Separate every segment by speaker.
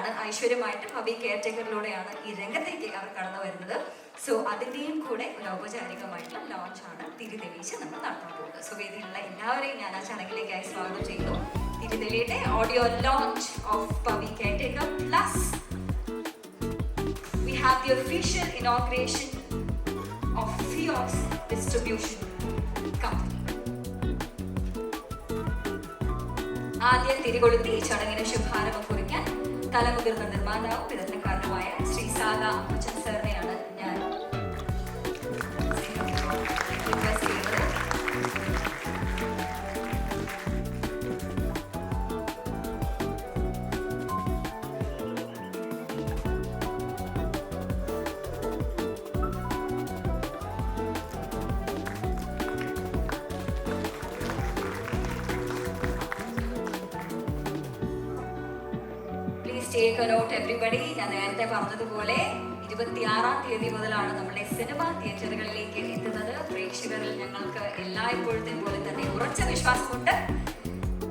Speaker 1: അതുകൊണ്ടാണ് ഐശ്വര്യമായിട്ട് ഹബി കെയർടേക്കറിലൂടെയാണ് ഈ രംഗത്തേക്ക് അവർ കടന്നു വരുന്നത്. സോ അതിൻ്റെയും കൂടെ ഒരു ഔപചാരികമായിട്ടുള്ള ലോഞ്ചാണ് തിരിതെളിയിച്ച് നമ്മൾ നടത്താൻ പോകുന്നത്. സോ വേദിയിലുള്ള എല്ലാവരെയും ഞാൻ ആ ചടങ്ങിലേക്കായി സ്വാഗതം ചെയ്യുന്നു. തിരിതെളിയുടെ ഓഡിയോ ലോഞ്ച് ഓഫ് ഹബി caretaker plus we have the official inauguration of FIOX Distribution Company. ആദ്യം തിരികൊളുത്തി ഈ ചടങ്ങിന് ശുഭാരംഭം കുറിക്കാൻ തലമുതിർന്ന നിർമ്മാതാവും വിതരണക്കാരനുമായ ശ്രീ സാദ അപ്പച്ചൻ സാറിനെയാണ് ഞാൻ റിക്വസ്റ്റ് ചെയ്യുന്നത്. Take a note everybody. ഞാൻ നേരത്തെ പറഞ്ഞതുപോലെ 26-ാം തീയതി മുതലാണ് നമ്മുടെ സിനിമാ തിയേറ്ററുകളിലേക്ക് എത്തുന്നത്. പ്രേക്ഷകരിൽ ഞങ്ങൾക്ക് എല്ലായ്പ്പോഴത്തെയും പോലെ തന്നെ ഉറച്ച വിശ്വാസമുണ്ട്.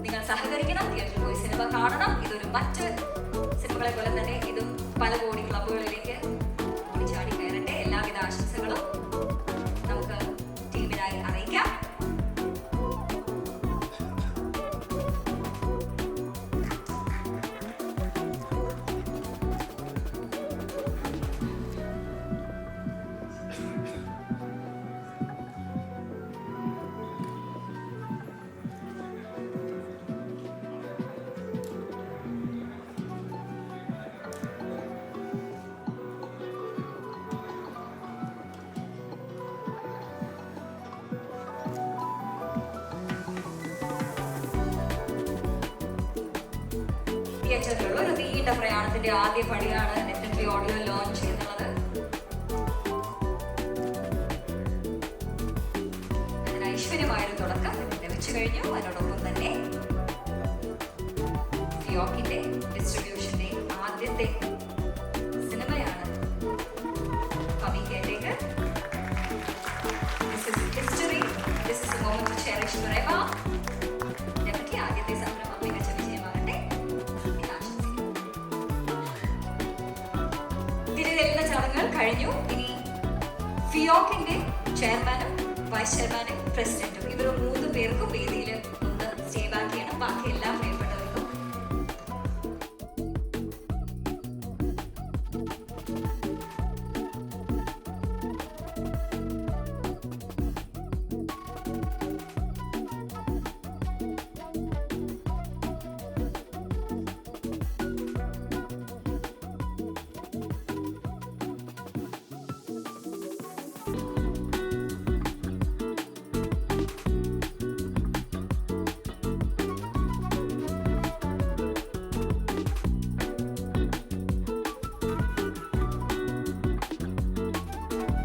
Speaker 1: നിങ്ങൾ സഹകരിക്കണം, തിയേറ്ററിൽ പോയി സിനിമ കാണണം. ഇതൊരു മറ്റ് സിനിമകളെ പോലെ തന്നെ ഇതും പല കോടി ക്ലബുകളിലേക്ക് ഓടിച്ചാടി കയറട്ടെ. എല്ലാവിധ ആശംസകളും നമുക്ക് ടീമിനായി അറിയിക്കാം. തിയേറ്ററിലുള്ള ഒരു നീണ്ട പ്രയാണത്തിന്റെ ആദ്യ പടിയാണ് ഡെഫിനറ്റ്ലി ഓഡിയോ ലോഞ്ച് എന്നുള്ളത്. അതിന് ഐശ്വര്യമായൊരു തുടക്കം ലഭിച്ചു കഴിഞ്ഞു. അതിനോടൊപ്പം തന്നെ ഫിയോക്കിന്റെ ഡിസ്ട്രിബ്യൂഷന്റെ ആദ്യത്തെ സിനിമയാണ് Hampi caretaker. This is history. This is a moment to cherish forever. Definitely ആദ്യത്തെ സംരംഭം മികച്ച വിജയമാകട്ടെ. തിരിതെളിയുന്ന ചടങ്ങുകൾ കഴിഞ്ഞു. ഇനി ഫിയോക്കിന്റെ ചെയർമാനും വൈസ് ചെയർമാനും പ്രസിഡന്റും ഇവർ 3 പേർക്കും വേദിയിൽ ഒന്ന് സ്റ്റേ ബാക്ക് ചെയ്യണം. ബാക്കി എല്ലാ പ്രിയപ്പെട്ടവർക്കും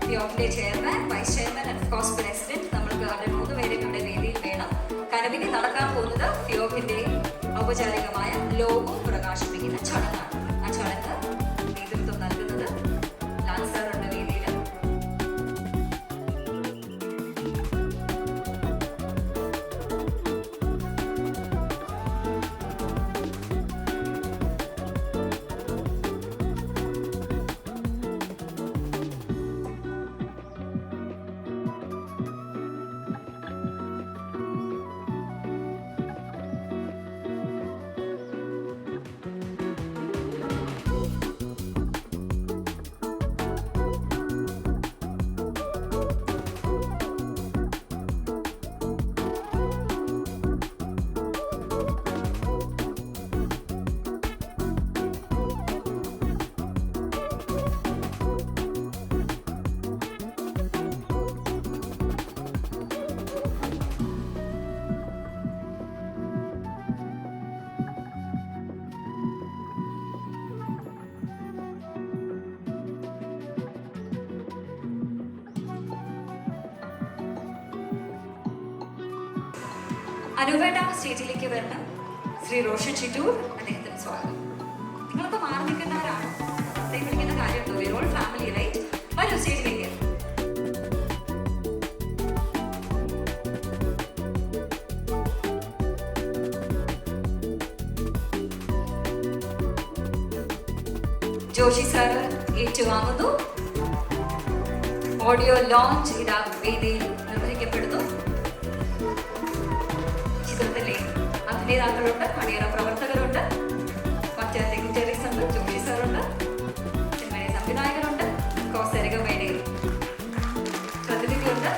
Speaker 1: ഫിയോക്കിന്റെ chairman, vice chairman and of course president, നമ്മൾക്ക് അവരുടെ 3 പേരും ഇവിടെ വേദിയിൽ വേണം. കാരണം ഇനി നടക്കാൻ പോകുന്നത് ഫിയോക്കിന്റെ ഔപചാരികമായ ലോഗോ പ്രകാശിപ്പിക്കുന്ന ചടങ്ങാണ്. ആ ചടങ്ങ് നേതൃത്വം നൽകുന്നത് ലാൽ സാറുണ്ട് വേദിയിൽ. അനുവേട്ട സ്റ്റേജിലേക്ക് വരണം. ശ്രീ റോഷൻ ചിറ്റൂർ, അദ്ദേഹത്തിന് സ്വാഗതം. നിങ്ങളൊക്കെ മാറി നിൽക്കുന്നവരാണ്. അദ്ദേഹം വിളിക്കുന്ന കാര്യമുണ്ടോ? We all family right. വരൂ സ്റ്റേജിലേക്ക്. ജോഷി സാറ് ഏറ്റുവാങ്ങുന്നു. ഓഡിയോ ലോഞ്ച് ഇതാ വേദിയിൽ നിർവഹിക്കപ്പെടുന്നു. ചിത്രത്തിലെ അഭിനേതാക്കളുണ്ട്, അണിയറ പ്രവർത്തകരുണ്ട്, മറ്റ് ഡിഗ്നിറ്ററീസ് ഉണ്ട്, ജോഷി സാറുണ്ട്, സിനിമയിലെ സംവിധായകരുണ്ട്, കോസരികമയുടെ പ്രതിനിധിയുണ്ട്.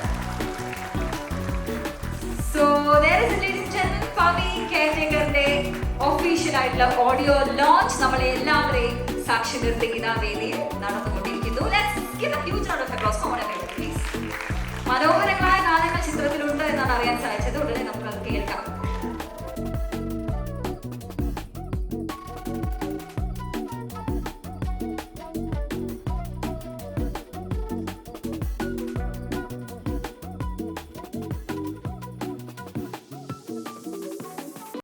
Speaker 1: So there is a ladies and gentlemen, Pavi കെയർടേക്കറിന്റെ ഒഫീഷ്യൽ ആയിട്ടുള്ള ഓഡിയോ ലോഞ്ച് നമ്മളെ എല്ലാവരെയും സാക്ഷി നിർത്തി ഇതാ വേദിയിൽ നടന്നുകൊണ്ടിരിക്കുന്നു. Let's give a huge round of applause for everyone, please. മനോഹരങ്ങളായ ഗാനങ്ങൾ ചിത്രത്തിലുണ്ട് എന്നാണ് അറിയാൻ സാധിച്ചത്. ഉടനെ നമുക്ക്